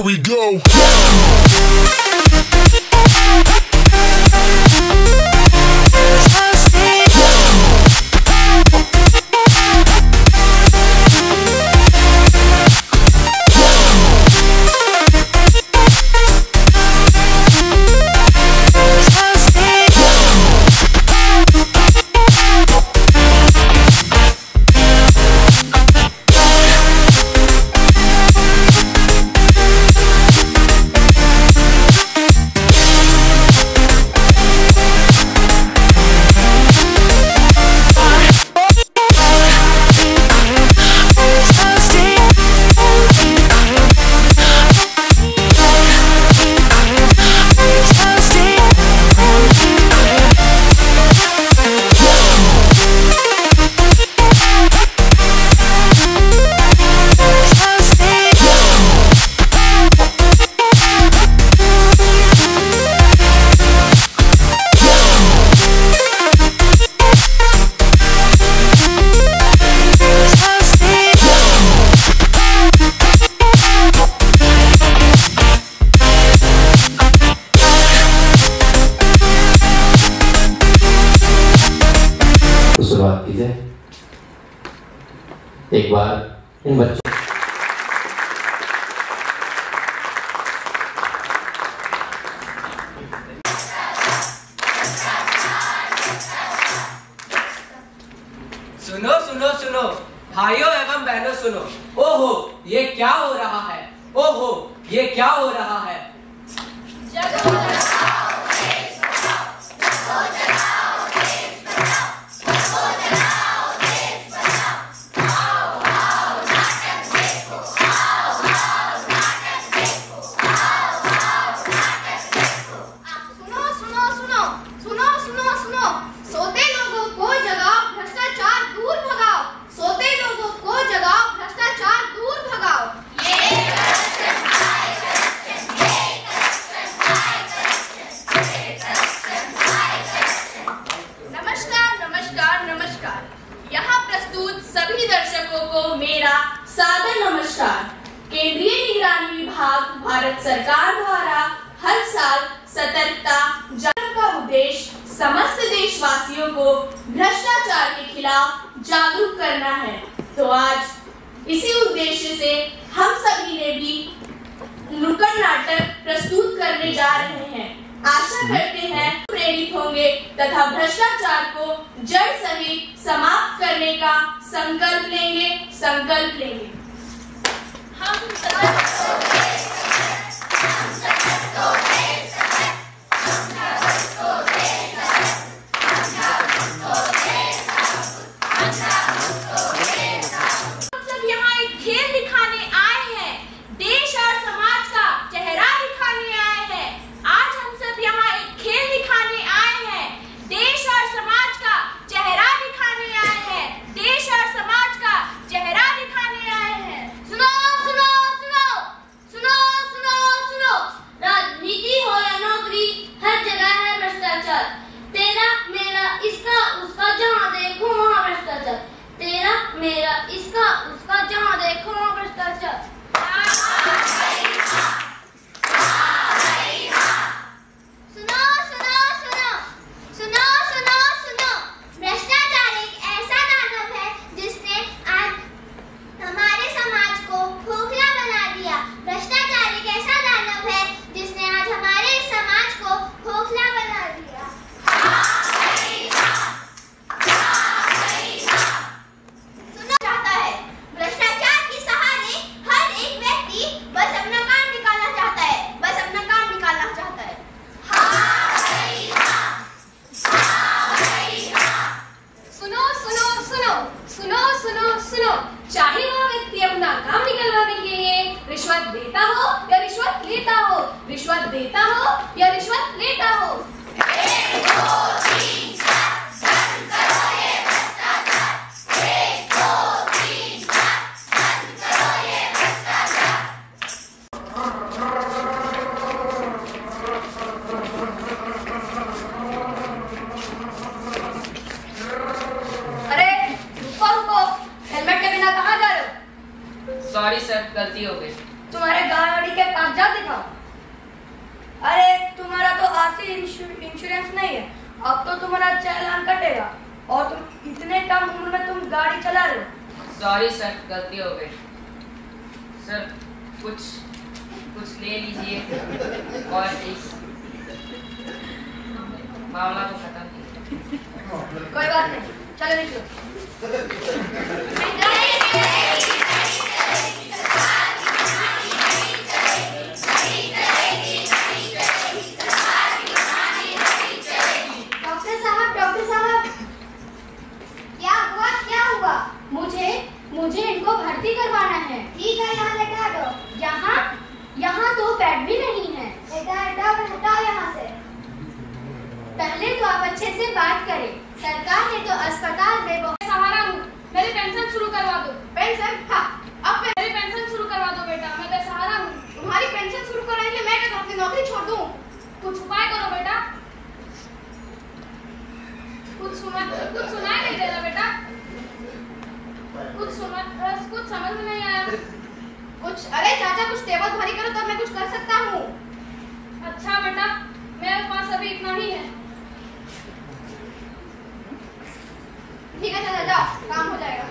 we go. शुरुआत कीजिए एक बार इन बच्चों सुनो सुनो सुनो भाइयों एवं बहनों सुनो। ओहो ये क्या हो रहा है, ओहो ये क्या हो रहा है। सभी दर्शकों को मेरा सादर नमस्कार। केंद्रीय निगरानी विभाग भारत सरकार द्वारा हर साल सतर्कता जागरूकता का उद्देश्य समस्त देशवासियों को भ्रष्टाचार के खिलाफ जागरूक करना है। तो आज इसी उद्देश्य से हम सभी ने भी नुक्कड़ नाटक प्रस्तुत करने जा रहे हैं। आशा करते हैं प्रेरित होंगे तथा भ्रष्टाचार को जड़ सहित समाप्त करने का संकल्प लेंगे। चाहे वह व्यक्ति अपना काम निकलवाने के लिए रिश्वत देता हो या रिश्वत लेता हो, रिश्वत देता हो या रिश्वत लेता हो। 1 2 3 4 बंद करो ये भ्रष्टाचार। 1 2 3 4 बंद करो ये भ्रष्टाचार। अरे रुको, हेलमेट के बिना कहाँ जा रहे हो? सॉरी सर, गलती हो गई। तुम्हारे गाड़ी के कागजात दिखाओ। अरे तुम्हारा तो आरसी इंश्योरेंस नहीं है, अब तो तुम्हारा चालान कटेगा और तुम इतने कम उम्र में तुम गाड़ी चला रहे हो। सॉरी सर, गलती हो गई। सर कुछ ले लीजिए और प्लीज, मामला तो खत्म नहीं। कोई बात नहीं, चलो निकलो। डॉक्टर साहब, क्या हुआ? मुझे इनको भर्ती करवाना है। ठीक है, यहाँ लेटा दो। यहाँ तो बेड भी नहीं है। हटाओ यहाँ से। पहले तो आप अच्छे से बात करें। सरकार ने तो अस्पताल में बहुत सहारा हूँ, मेरी पेंशन शुरू करवा दो। पेंशन? हाँ, अब मेरी पेंशन शुरू करवा दो बेटा, मैं बेसहारा हूँ। तुम्हारी पेंशन शुरू कराएंगे, मैं क्या अपनी नौकरी छोड़ दूँ? कुछ उपाय करो बेटा। कुछ सुनाई नहीं दे रहा बेटा, कुछ समझ में नहीं आया। अरे चाचा, कुछ टेबल भारी करो तब मैं कुछ कर सकता हूँ। अच्छा बेटा, मेरे पास अभी इतना ही है। ठीक है चाचा, जाओ, काम हो जाएगा।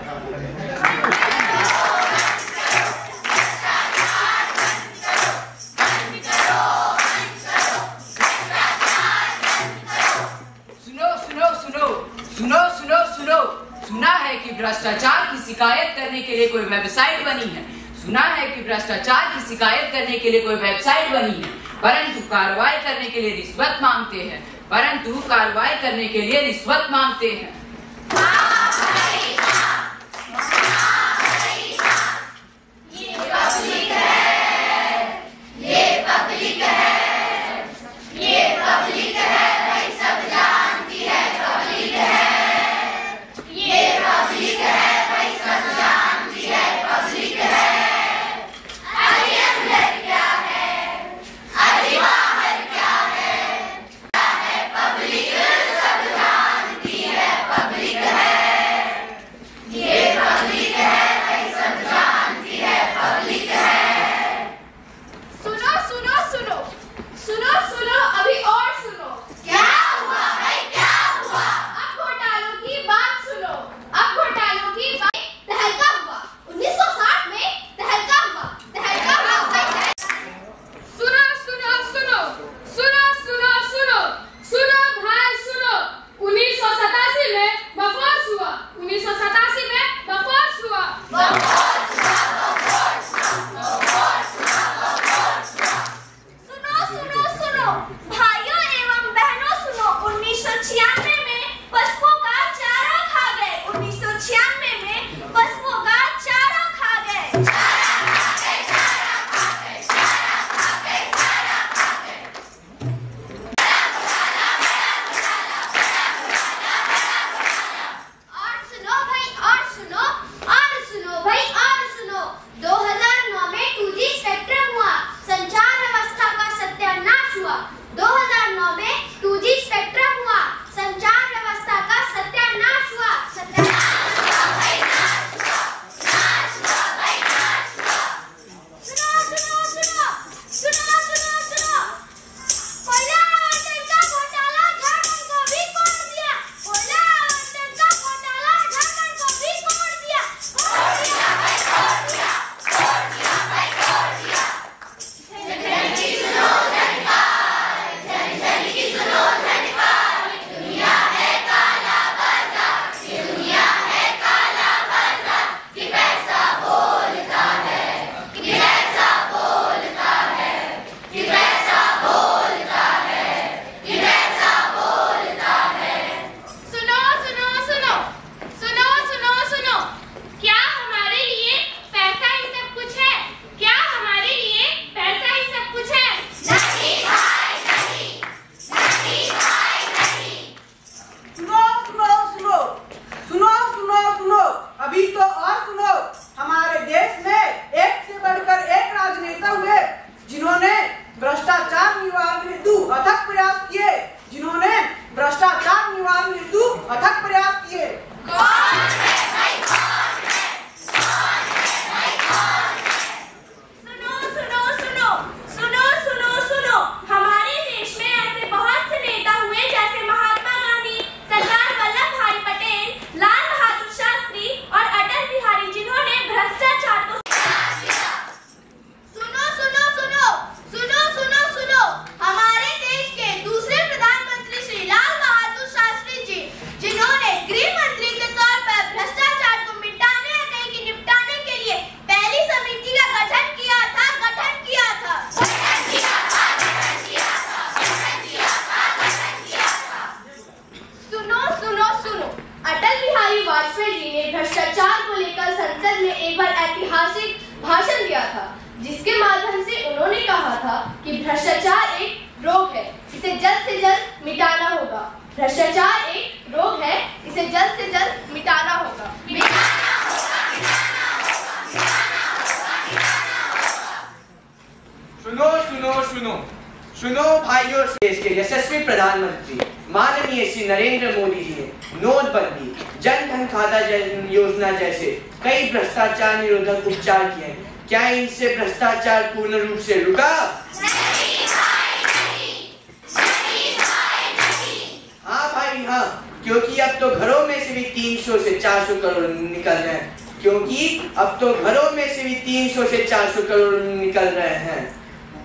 सुनो, सुना है कि भ्रष्टाचार की शिकायत करने के लिए कोई वेबसाइट बनी है। सुना है कि भ्रष्टाचार की शिकायत करने के लिए कोई वेबसाइट बनी है, परंतु कार्रवाई करने के लिए रिश्वत मांगते हैं। था कि भ्रष्टाचार एक रोग है, इसे जल्द से जल्द मिटाना होगा। भ्रष्टाचार एक रोग है, इसे जल्द से जल्द मिटाना होगा। सुनो सुनो सुनो सुनो भाइयों, देश के यशस्वी प्रधानमंत्री माननीय श्री नरेंद्र मोदी जी ने नोटबंदी, जन धन खाता योजना जैसे कई भ्रष्टाचार निरोधक उपचार किए हैं। क्या इनसे भ्रष्टाचार पूर्ण रूप से रुका? हाँ भाई हाँ, क्योंकि अब तो घरों में से भी 300 से 400 करोड़ निकल रहे हैं। क्योंकि अब तो घरों में से भी 300 से 400 करोड़ निकल रहे हैं।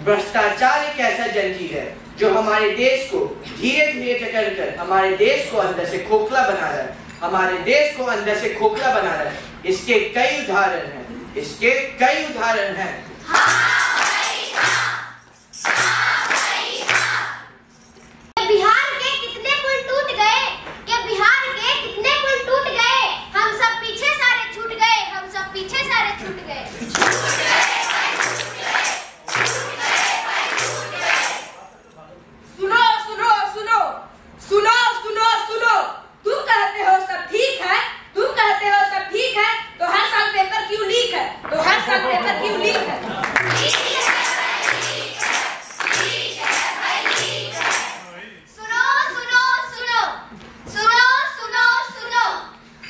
भ्रष्टाचार एक ऐसा जंजीर है जो हमारे देश को धीरे धीरे जकड़ कर हमारे देश को अंदर से खोखला बना रहा है। हमारे देश को अंदर से खोखला बना रहा है। इसके कई उदाहरण हैं। इसके कई उदाहरण हैं। बिहार के कितने पुल टूट गए, कि बिहार के कितने पुल टूट गए, हम सब पीछे सारे छूट गए, हम सब पीछे सारे छूट गए। सुनो सुनो सुनो सुनो सुनो सुनो, तुम कहते हो सब ठीक है, तुम कहते हो सब ठीक है, तो हर साल पेपर क्यों लीक है, तो हर साल पेपर क्यों लीक है? सुनो सुनो सुनो सुनो सुनो सुनो,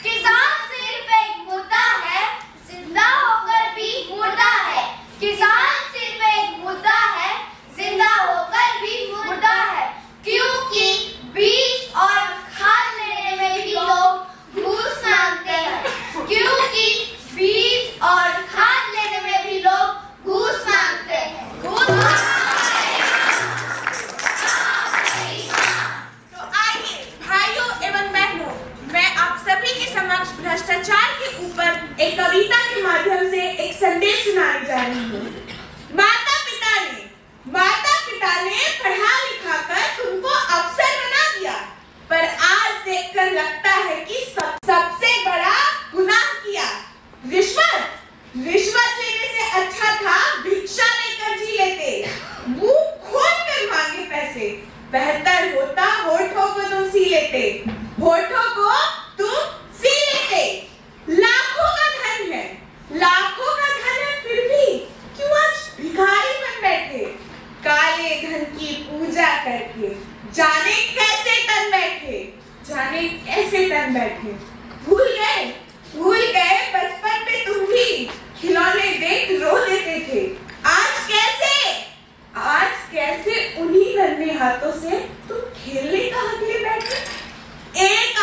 किसान सिर्फ एक मुद्दा है, जिंदा होकर भी मुर्दा है। किसान सिर्फ एक मुद्दा है, जिंदा होकर भी मुर्दा है। क्योंकि बीज और खाद लेने में भी लोग घूस मांगते हैं। क्योंकि बीज और खाद लेने में भी लोग घूस मांगते हैं। घूस तो आइए भाइयों एवं बहनों, मैं आप सभी के समक्ष भ्रष्टाचार के ऊपर एक कविता के माध्यम से एक संदेश सुनाने जा रही हूँ। माता पिता ने पढ़ा लिखा कर तुमको अफसर बना दिया, पर आज देखकर लगता है कि सबसे बड़ा गुनाह किया। रिश्वत लेने से अच्छा था भिक्षा लेकर जी लेते, मुंह खोल कर मांगे पैसे। बेहतर होता होठों को तुम सी लेते, होठों को तुम सी लेते। लाखों का धन है, लाखों का धन है, फिर भी क्यों आज भिखारी बन बैठे? काले धन की पूजा करके जाने कैसे तन बैठे, जाने कैसे तन बैठे। भूल गए बचपन में तुम भी खिलौने देख रो लेते थे। आज कैसे उन्हीं नन्हे हाथों से तुम खेलने का हक ले बैठे। एक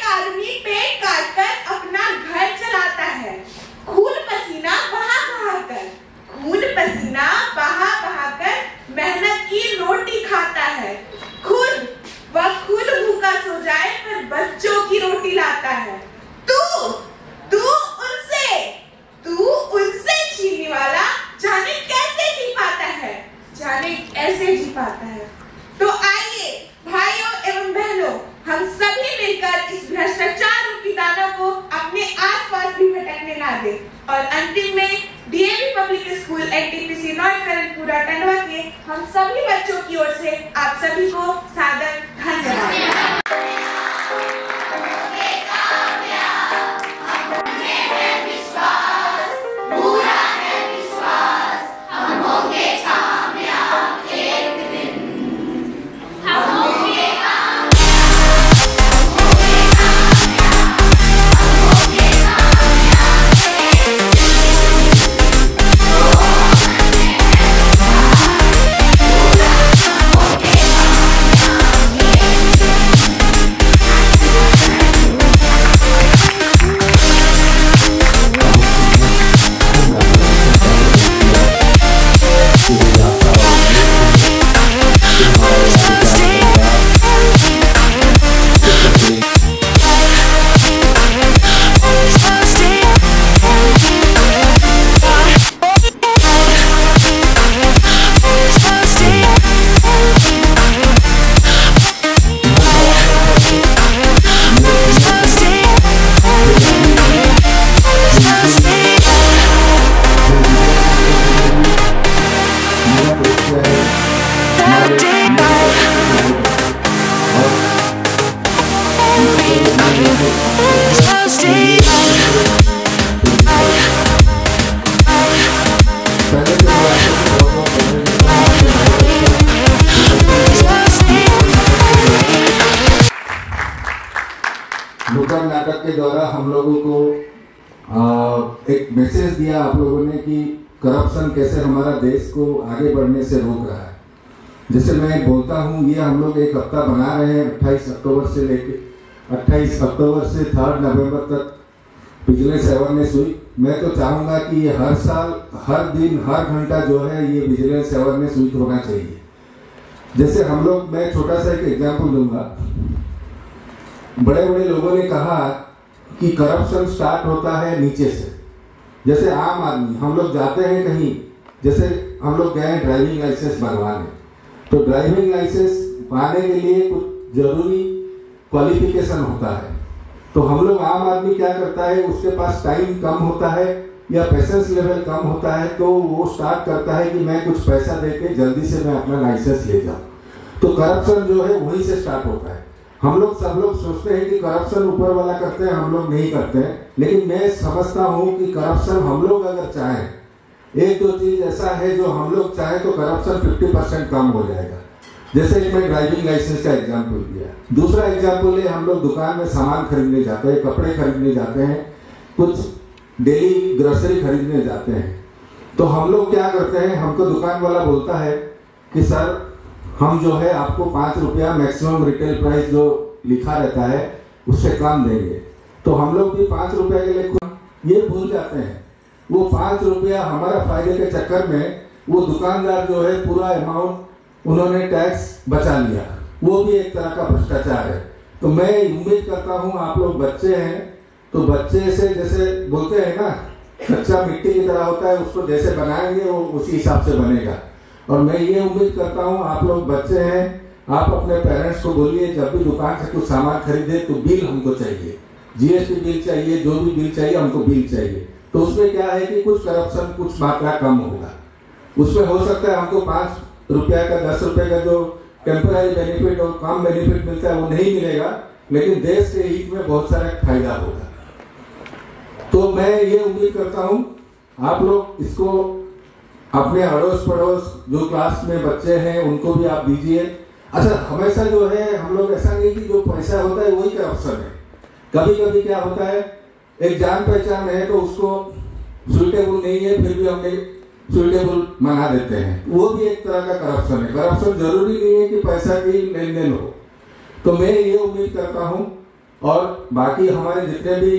आदमी पेट काटकर अपना घर चलाता है, खून पसीना बहा कर मेहनत की रोटी खाता है। खुद भूखा सो जाए पर बच्चों की रोटी लाता है। तू उनसे छीनने वाला जाने कैसे जी पाता है। तो आइए भाइयों एवं बहनों, हम सभी मिलकर इस भ्रष्टाचार रूपी दानव को अपने आसपास भी भटकने ना दें। और अंतिम में DAV public school NTPC North Karanpura Tandwa के हम सभी बच्चों की ओर से आप सभी को सादर धन्यवाद। द्वारा हम लोगों को एक मैसेज दिया आप लोगों ने कि करप्शन कैसे हमारा देश को आगे बढ़ने से रोक रहा है। जैसे मैं बोलता हूँ, ये हम लोग एक हफ्ता बना रहे हैं 28 अक्टूबर से लेके 28 अक्टूबर से 3 नवंबर तक विजिलेंस अवेयरनेस वीक। मैं तो चाहूँगा कि ये हर साल, हर दिन, हर घंटा जो है ये विजिलेंस अवेयरनेस वीक होना चाहिए। जैसे हम लोग, मैं छोटा सा एक एग्जाम्पल दूंगा। बड़े बड़े लोगों ने कहा कि करप्शन स्टार्ट होता है नीचे से। जैसे आम आदमी, हम लोग जाते हैं कहीं, जैसे हम लोग गए ड्राइविंग लाइसेंस बनवाने, तो ड्राइविंग लाइसेंस पाने के लिए कुछ जरूरी क्वालिफिकेशन होता है। तो हम लोग आम आदमी क्या करता है, उसके पास टाइम कम होता है या पेशेंस लेवल कम होता है, तो वो स्टार्ट करता है कि मैं कुछ पैसा देके जल्दी से मैं अपना लाइसेंस ले जाऊं। तो करप्शन जो है वहीं से स्टार्ट होता है। हम लोग सब लोग सोचते हैं कि करप्शन ऊपर वाला करते हैं, हम लोग नहीं करते हैं। लेकिन मैं समझता हूँ कि करप्शन हम लोग अगर चाहें, एक दो चीज ऐसा है जो हम लोग चाहें तो करप्शन 50% कम हो जाएगा। जैसे मैं ड्राइविंग लाइसेंस का एग्जाम्पल दिया। दूसरा एग्जाम्पल है, हम लोग दुकान में सामान खरीदने जाते हैं, कपड़े खरीदने जाते हैं, कुछ डेली ग्रोसरी खरीदने जाते हैं। तो हम लोग क्या करते हैं, हमको दुकान वाला बोलता है कि सर हम जो है आपको 5 रुपया मैक्सिमम रिटेल प्राइस जो लिखा रहता है उससे कम देंगे। तो हम लोग भी 5 रुपया के लिए ये भूल जाते हैं। वो 5 रुपया हमारा फायदे के चक्कर में वो दुकानदार जो है पूरा अमाउंट उन्होंने टैक्स बचा लिया। वो भी एक तरह का भ्रष्टाचार है। तो मैं उम्मीद करता हूँ, आप लोग बच्चे हैं तो बच्चे से, जैसे बोलते हैं ना, कच्चा मिट्टी की तरह होता है, उसको जैसे बनाएंगे वो उसी हिसाब से बनेगा। और मैं ये उम्मीद करता हूँ, आप लोग बच्चे हैं, आप अपने पेरेंट्स को बोलिए जब भी दुकान से कुछ सामान खरीदे तो बिल हमको चाहिए, जीएसटी बिल चाहिए, जो भी बिल चाहिए हमको बिल चाहिए। तो उसमें क्या है कि कुछ करप्शन, कुछ मात्रा कम होगा। उसमें हो सकता है हमको 5 रुपया का, 10 रुपये का जो टेम्पररी बेनिफिट और कम बेनिफिट मिलता है वो नहीं मिलेगा, लेकिन देश के हित में बहुत सारा फायदा होगा। तो मैं ये उम्मीद करता हूँ आप लोग इसको अपने अड़ोस पड़ोस जो क्लास में बच्चे हैं उनको भी आप दीजिए। अच्छा, हमेशा जो है हम लोग ऐसा नहीं कि जो पैसा होता है वही करप्शन है। कभी कभी क्या होता है, एक जान पहचान है तो उसको सुइटेबल नहीं है, फिर भी हमने सुइटेबल बना देते हैं, वो भी एक तरह का करप्शन है। करप्शन जरूरी नहीं है कि पैसा की लेन देन हो। तो मैं ये उम्मीद करता हूँ, और बाकी हमारे जितने भी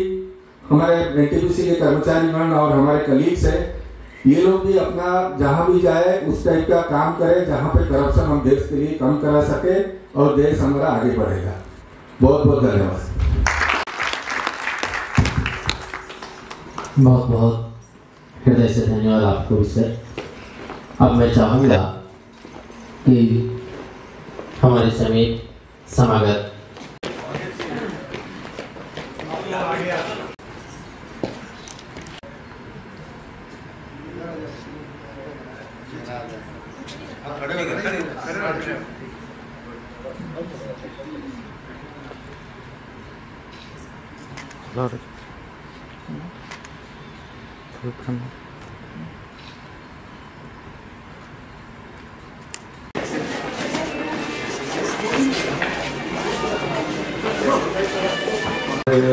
हमारे एनटीपीसी के कर्मचारीगण और हमारे कलीग्स हैं, ये लोग भी अपना जहां भी जाए उस टाइप का काम करें जहां पे करप्शन हम देश के लिए कम करा सके और देश हमारा आगे बढ़ेगा। बहुत बहुत धन्यवाद। बहुत बहुत हृदय से धन्यवाद आपको भी सर। अब मैं चाहूँगा कि हमारे समेत समागत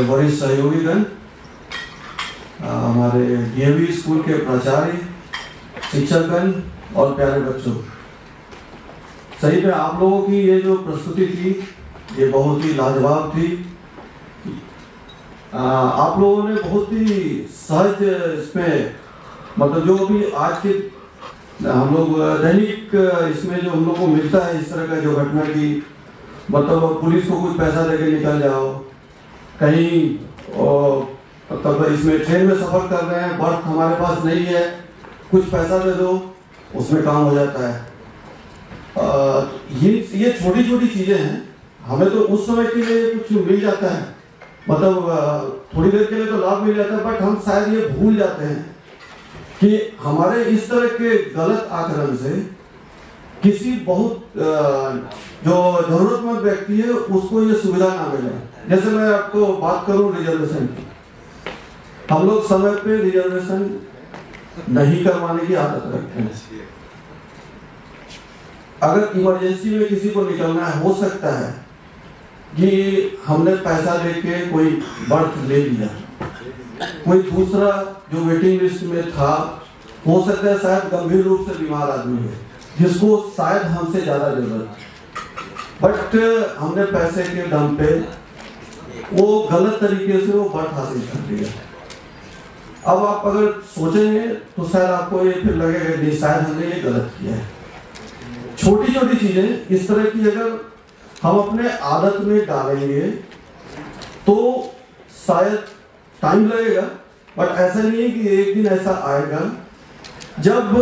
वरिष्ठ सहयोगीगण, हमारे डीएवी स्कूल के प्राचार्य, शिक्षकगण और प्यारे बच्चों, सही में आप लोगों की ये जो प्रस्तुति थी ये बहुत ही लाजवाब थी। आप लोगों ने बहुत ही सहज इसमें, मतलब जो भी आज के हम लोग दैनिक इसमें जो हम लोग को मिलता है इस तरह का जो घटना की, मतलब पुलिस को कुछ पैसा देके निकल जाओ कहीं, मतलब इसमें ट्रेन में सफर कर रहे हैं, बर्थ हमारे पास नहीं है, कुछ पैसा दे दो, उसमें काम हो जाता है। ये छोटी छोटी चीजें हैं। हमें तो उस समय के लिए कुछ मिल जाता है, मतलब थोड़ी देर के लिए तो लाभ मिल जाता है, बट हम शायद ये भूल जाते हैं कि हमारे इस तरह के गलत आचरण से किसी बहुत जो जरूरतमंद व्यक्ति है उसको ये सुविधा ना मिले। जैसे मैं आपको बात करूं रिजर्वेशन की, हम लोग समय पे रिजर्वेशन नहीं करवाने की आदत रखते हैं। अगर इमरजेंसी में किसी को निकलना है, हो सकता है कि हमने पैसा लेके कोई बर्थ ले लिया, कोई दूसरा जो वेटिंग लिस्ट में था हो सकता है शायद गंभीर रूप से बीमार आदमी है जिसको शायद हमसे ज्यादा जरूरत है, बट हमने पैसे के दम पे वो गलत तरीके से वो बर्थ हासिल कर लिया। अब आप अगर सोचेंगे तो शायद आपको ये फिर लगेगा कि शायद हमने ये गलत किया है। छोटी छोटी चीजें इस तरह की अगर हम अपने आदत में डालेंगे तो शायद टाइम लगेगा, बट ऐसा नहीं है कि एक दिन ऐसा आएगा जब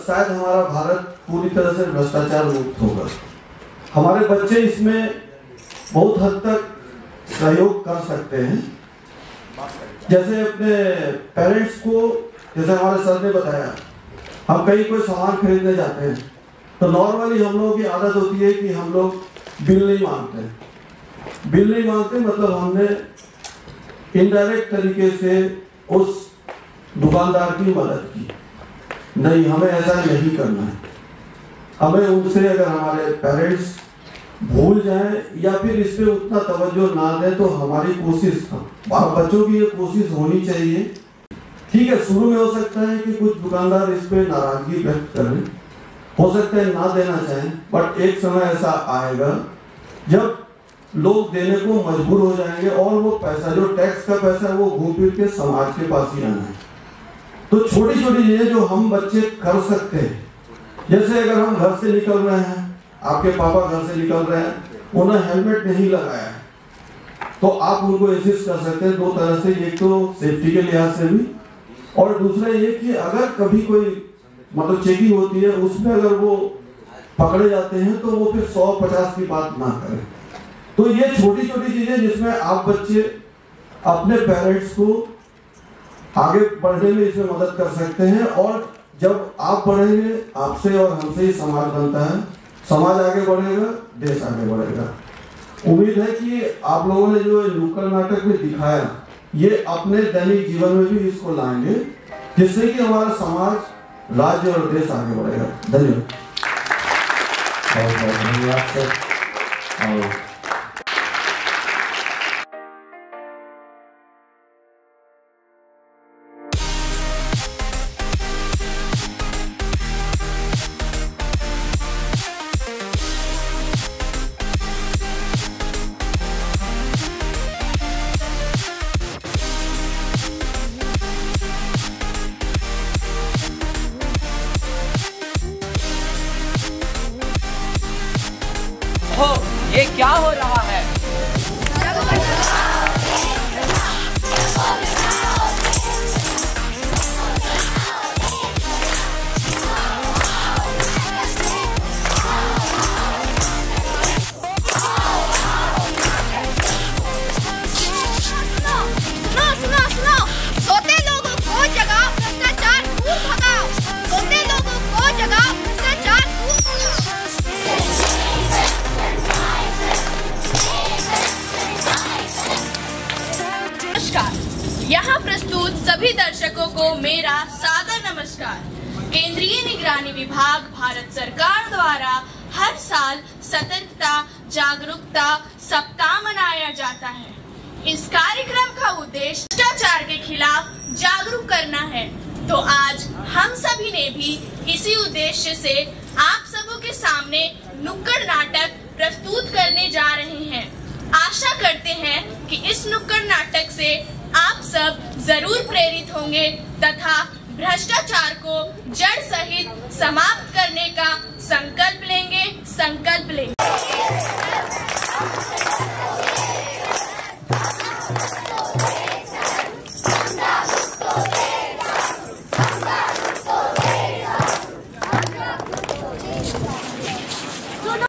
शायद हमारा भारत पूरी तरह से भ्रष्टाचार मुक्त होगा। हमारे बच्चे इसमें बहुत हद तक सहयोग कर सकते हैं। जैसे अपने पेरेंट्स को, जैसे हमारे सर ने बताया, हम कहीं कोई सामान खरीदने जाते हैं तो नॉर्मली हम लोगों की आदत होती है कि हम लोग बिल नहीं मांगते। बिल नहीं मांगते मतलब हमने इनडायरेक्ट तरीके से उस दुकानदार की मदद की। नहीं, हमें ऐसा नहीं करना है। हमें उनसे अगर हमारे पेरेंट्स भूल जाएं या फिर इस पे उतना तवज्जो ना दें तो हमारी कोशिश, बच्चों की ये कोशिश होनी चाहिए। ठीक है, शुरू में हो सकता है कि कुछ दुकानदार इस पे नाराजगी व्यक्त करें, हो सकता है ना देना चाहें, बट एक समय ऐसा आएगा जब लोग देने को मजबूर हो जाएंगे और वो पैसा, जो टैक्स का पैसा है, वो घूम फिर के समाज के पास ही आना है। तो छोटी छोटी चीजें जो हम बच्चे कर सकते हैं, जैसे अगर हम घर से निकल रहे हैं, आपके पापा घर से निकल रहे हैं, उन्हें हेलमेट नहीं लगाया है, तो आप उनको इंसिस्ट कर सकते हैं दो तरह से, एक तो सेफ्टी के लिहाज से भी, और दूसरा ये कि अगर कभी कोई मतलब चेकिंग होती है उसमें अगर वो पकड़े जाते हैं तो वो फिर 150 की बात ना करें। तो ये छोटी छोटी चीजें जिसमें आप बच्चे अपने पेरेंट्स को आगे बढ़ने में इसमें मदद कर सकते हैं, और जब आप बढ़ेंगे आपसे और हमसे ही समाज बनता है, समाज आगे बढ़ेगा, देश आगे बढ़ेगा। उम्मीद है कि आप लोगों ने जो नुक्कड़ नाटक में दिखाया ये अपने दैनिक जीवन में भी इसको लाएंगे, जिससे कि हमारा समाज, राज्य और देश आगे बढ़ेगा। धन्यवाद। बहुत बहुत धन्यवाद सर। हो, ये क्या हो रहा है? यहाँ प्रस्तुत सभी दर्शकों को मेरा सादर नमस्कार। केंद्रीय निगरानी विभाग भारत सरकार द्वारा हर साल सतर्कता जागरूकता सप्ताह मनाया जाता है। इस कार्यक्रम का उद्देश्य भ्रष्टाचार के खिलाफ जागरूक करना है। तो आज हम सभी ने भी इसी उद्देश्य से आप सबों के सामने नुक्कड़ नाटक प्रस्तुत करने जा रहे हैं। आशा करते हैं कि इस नुक्कड़ नाटक से आप सब जरूर प्रेरित होंगे तथा भ्रष्टाचार को जड़ सहित समाप्त करने का संकल्प लेंगे।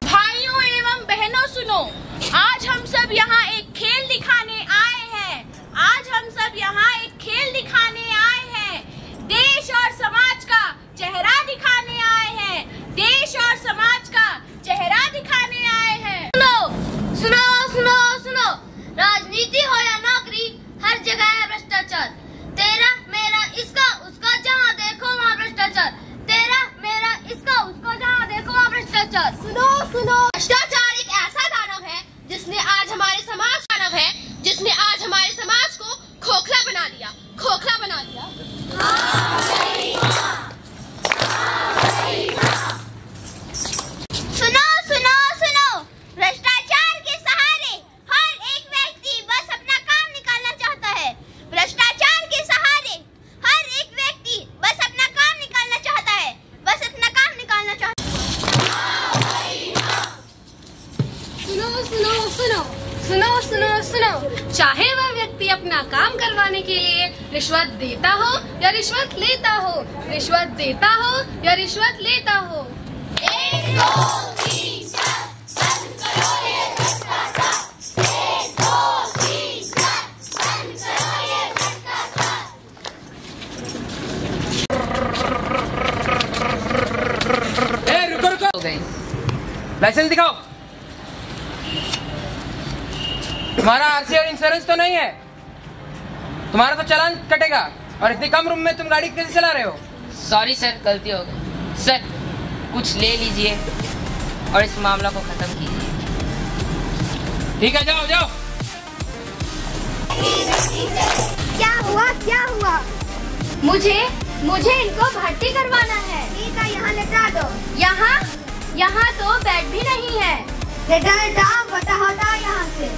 भाइयों एवं बहनों सुनो, आज हम सब यहाँ एक खेल दिखाने आए हैं। देश और समाज का चेहरा दिखाने आए हैं। सुनो, राजनीति हो या नौकरी, हर जगह है भ्रष्टाचार। तेरा मेरा इसका उसका, जहाँ देखो वहाँ भ्रष्टाचार। तेरा मेरा इसका उसका, जहाँ देखो वहाँ भ्रष्टाचार। सुनो, भ्रष्टाचार एक ऐसा दानव है जिसने आज हमारे सुनो सुनो सुनो, चाहे वह व्यक्ति अपना काम करवाने के लिए रिश्वत देता हो या रिश्वत लेता हो, रिश्वत देता हो या रिश्वत लेता हो। 1 2 3 4 बंद करो ये भ्रष्टाचार। 1 2 3 4 बंद करो ये भ्रष्टाचार। रुको रुको, लाइसेंस दिखाओ। तुम्हारा आरसी और इंश्योरेंस तो नहीं है, तुम्हारा तो चालान कटेगा। और इतनी कम रूम में तुम गाड़ी कैसे चला रहे हो? सॉरी सर, गलती हो गई। सर कुछ ले लीजिए और इस मामला को खत्म कीजिए। ठीक है, जाओ जाओ। क्या हुआ क्या हुआ? मुझे इनको भर्ती करवाना है। ठीक है, यहाँ लेटा दो। यहाँ तो बेड भी नहीं है। लेटा हटा यहाँ से।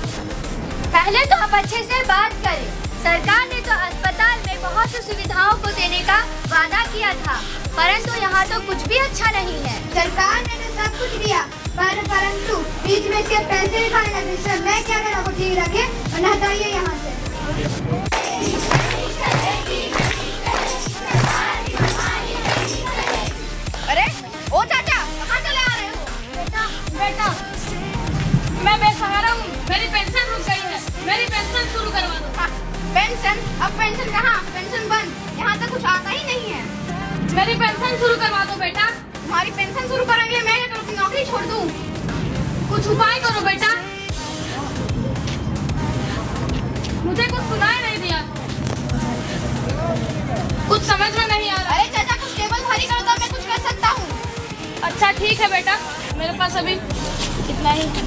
पहले तो आप अच्छे से बात करें। सरकार ने तो अस्पताल में बहुत सी सुविधाओं को देने का वादा किया था, परंतु यहाँ तो कुछ भी अच्छा नहीं है। सरकार ने तो सब कुछ दिया, परंतु बीच में से पैसे निकालने लगे। सर मैं क्या करूँ, आपको ठीक लगे और हटाइए यहाँ से। अरे ओ चाचा, कहाँ चले आ रहे हो? बेटा मैं बेसहारा हूँ, मेरी पेंशन रुक गई है, मेरी पेंशन शुरू करवा दो। पेंशन? अब पेंशन कहाँ? पेंशन बंद, यहाँ तक कुछ आता ही नहीं है। मेरी पेंशन शुरू करवा दो बेटा। तुम्हारी पेंशन शुरू करेंगे, मैं क्या करूँ, नौकरी छोड़ दूँ? कुछ उपाय करो बेटा। मुझे कुछ सुनाई नहीं दिया, कुछ समझ में नहीं आ रहा। अरे चाचा कुछ टेबल खाली करो तो मैं कुछ कर सकता हूँ। अच्छा ठीक है बेटा, मेरे पास अभी इतना ही है।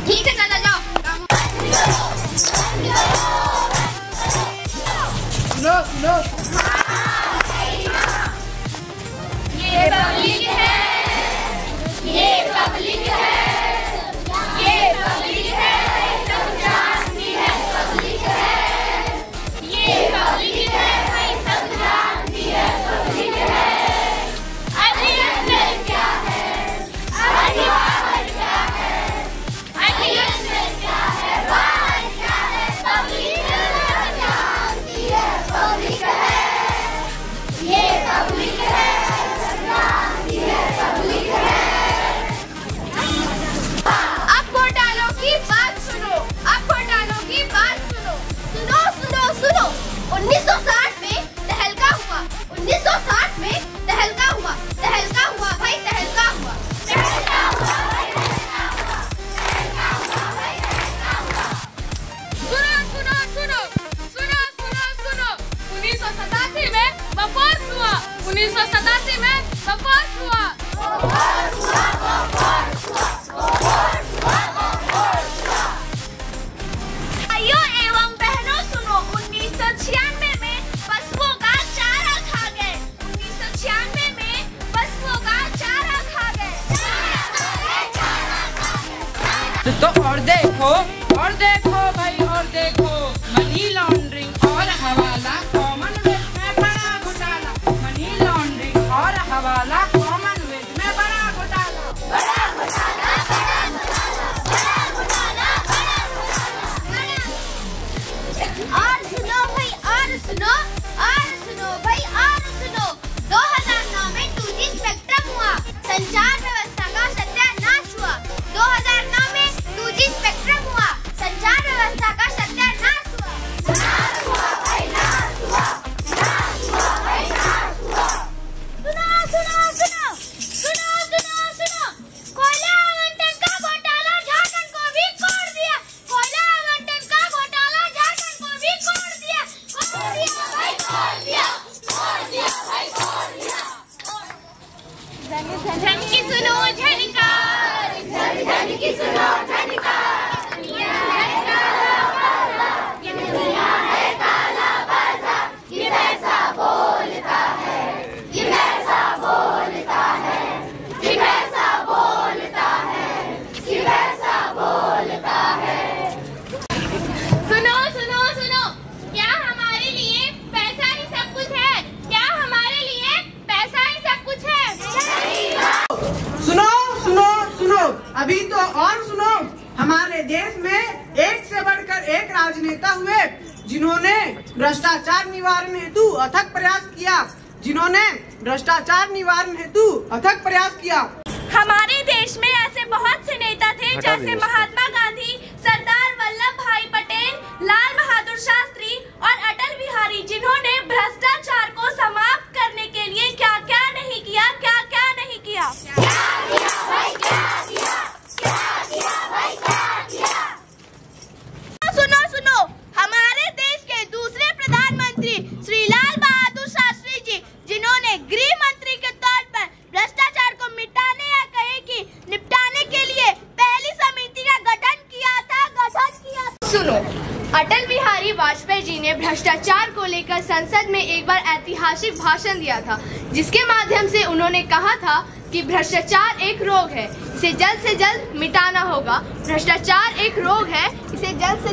ठीक है चाचा, जाओ। सुनो ये पब्लिक है, ये पब्लिक है, ये पब्लिक है, सब जानती है पब्लिक है। ये पब्लिक है, भाई सब जानती है पब्लिक है। अधिनियम क्या है? अधिकार क्या है? अधिनियम क्या है? बात क्या है? पब्लिक जानती है पब्लिक है। ये पब्लिक है, जानती है पब्लिक है। अब घोटालों की बात सुनो, अब घोटालों की बात सुनो। सुनो सुनो सुनो, 1960 में तहलका हुआ, 1960 में तहलका हुआ, तहलका हुआ भाई, तहलका हुआ, तहलका हुआ भाई, तहलका हुआ, तहलका हुआ भाई, तहलका हुआ। सुनो सुनो सुनो सुनो सुनो सुनो, 1987 में बफोर्स हुआ, 1987 में बफोर्स हुआ। भाइयों एवं बहनों सुनो, 1996 में पशुओं का चारा खा गए, 1996 में पशुओं का चारा खा गए। तो और देखो भाई, और देखो, मनी लॉन्ड्रिंग और हवाला कॉमनवेल्थ में बड़ा घोटाला। मनी लॉन्ड्रिंग और हवाला कॉमनवेल्थ में बड़ा घोटाला। बड़ा घोटाला, बड़ा घोटाला, बड़ा घोटाला, बड़ा घोटाला। और सुनो भाई, और सुनो, और सुनो भाई, और सुनो। 2009 में 2G स्पेक्ट्रम हुआ, संचार व्यवस्था का सत्यानाश हुआ। 2009 में 2G स्पेक्ट्रम हुआ, संचार व्यवस्था का सत्यानाश हुआ। नाश हुआ भाई, नाश हुआ, नाश हुआ भाई, नाश हुआ। सुनो सुनो सुनो सुनो सुनो सुनो, कोयला आवंटन का घोटाला झारखंड को भी कोड़ दिया। कोयला आवंटन का घोटाला झारखंड को भी कोड़ दिया, कोड़ दिया भाई, कोड़ दिया, कोड़ दिया भाई, कोड़ दिया। झन की सुनो झनकार, झन की सुनो झनकार। दुनिया है काला बाजार, ये दुनिया है काला बाजार। ये पैसा बोलता है, ये पैसा बोलता है, ये पैसा बोलता है, ये पैसा बोलता है। सुनो सुनो सुनो, क्या हमारे लिए पैसा ही सब कुछ है? क्या हमारे लिए पैसा ही सब कुछ है? सुनो सुनो सुनो, अभी तो और सुनो। हमारे देश में एक एक राजनेता हुए जिन्होंने भ्रष्टाचार निवारण हेतु अथक प्रयास किया। हमारे देश में ऐसे बहुत से नेता थे जैसे महात्मा गांधी, सरदार वल्लभ भाई पटेल, लाल बहादुर शास्त्री और अटल बिहारी, जिन्होंने भ्रष्टाचार को समाप्त करने के लिए क्या क्या नहीं किया। सुनो, हमारे देश के दूसरे प्रधानमंत्री श्री लाल बहादुर शास्त्री जी, जिन्होंने गृह मंत्री के तौर पर भ्रष्टाचार को मिटाने या कहे कि निपटाने के लिए पहली समिति का गठन किया था। सुनो, अटल बिहारी वाजपेयी जी ने भ्रष्टाचार को लेकर संसद में एक बार ऐतिहासिक भाषण दिया था, जिसके माध्यम से उन्होंने कहा था कि भ्रष्टाचार एक रोग है, इसे जल्द से जल्द मिटाना होगा। भ्रष्टाचार एक रोग है, इसे जल्द से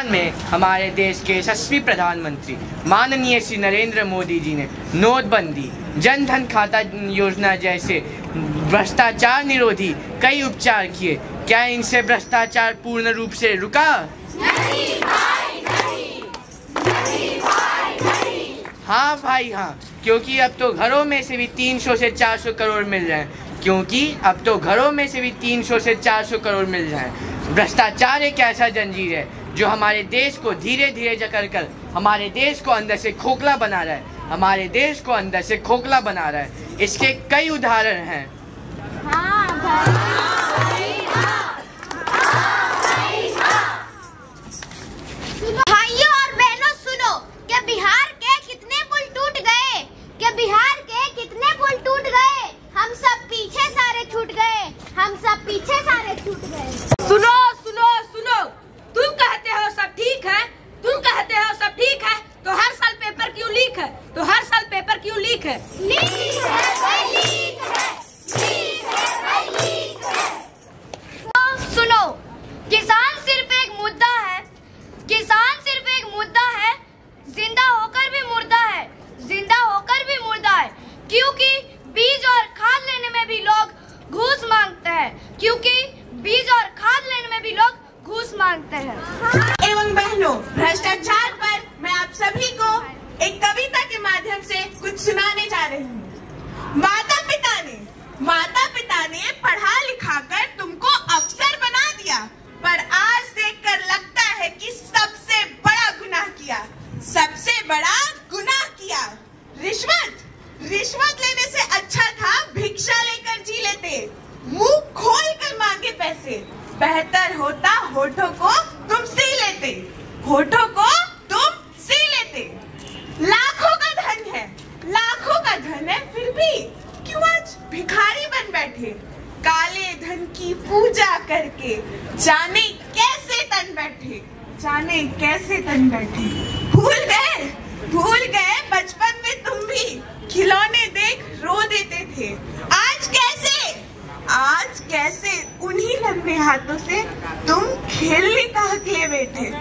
में हमारे देश के यशस्वी प्रधानमंत्री माननीय श्री नरेंद्र मोदी जी ने नोटबंदी, जन धन खाता योजना जैसे भ्रष्टाचार निरोधी कई उपचार किए। क्या इनसे भ्रष्टाचार पूर्ण रूप से रुका? नहीं भाई। हाँ भाई हाँ, क्योंकि अब तो घरों में से भी 300 से 400 करोड़ मिल रहे हैं। भ्रष्टाचार एक ऐसा जंजीर है जो हमारे देश को धीरे धीरे जकड़ कर हमारे देश को अंदर से खोखला बना रहा है। इसके कई उदाहरण हैं। भाइयों और बहनों, सुनो कि बिहार के कितने पुल टूट गए। हम सब पीछे सारे छूट गए। सुनो, तुम कहते हो सब ठीक है, तो हर साल पेपर क्यों लीक है? सुनो, किसान सिर्फ एक मुद्दा है, जिंदा होकर भी मुर्दा है, क्योंकि बीज और खाद लेने में भी लोग घूस मांगते हैं। एवं बहनों, भ्रष्टाचार पर मैं आप सभी को एक कविता के माध्यम से कुछ सुनाने जा रही हूँ। माता पिता ने पढ़ा लिखा कर तुमको अफसर बना दिया, पर आज देखकर लगता है कि सबसे बड़ा गुनाह किया। रिश्वत लेने से अच्छा था भिक्षा लेकर जी लेते, मुंह खोल कर मांगे पैसे। बेहतर होता होठों को तुम सी लेते। लाखों का धन है, फिर भी क्यों आज भिखारी बन बैठे? काले धन की पूजा करके जाने कैसे तन बैठे। भूल गए बचपन में तुम भी खिलौने देख रो देते थे। आज कैसे उन्हीं लंबे हाथों से तुम खेलने का हक ले बैठे।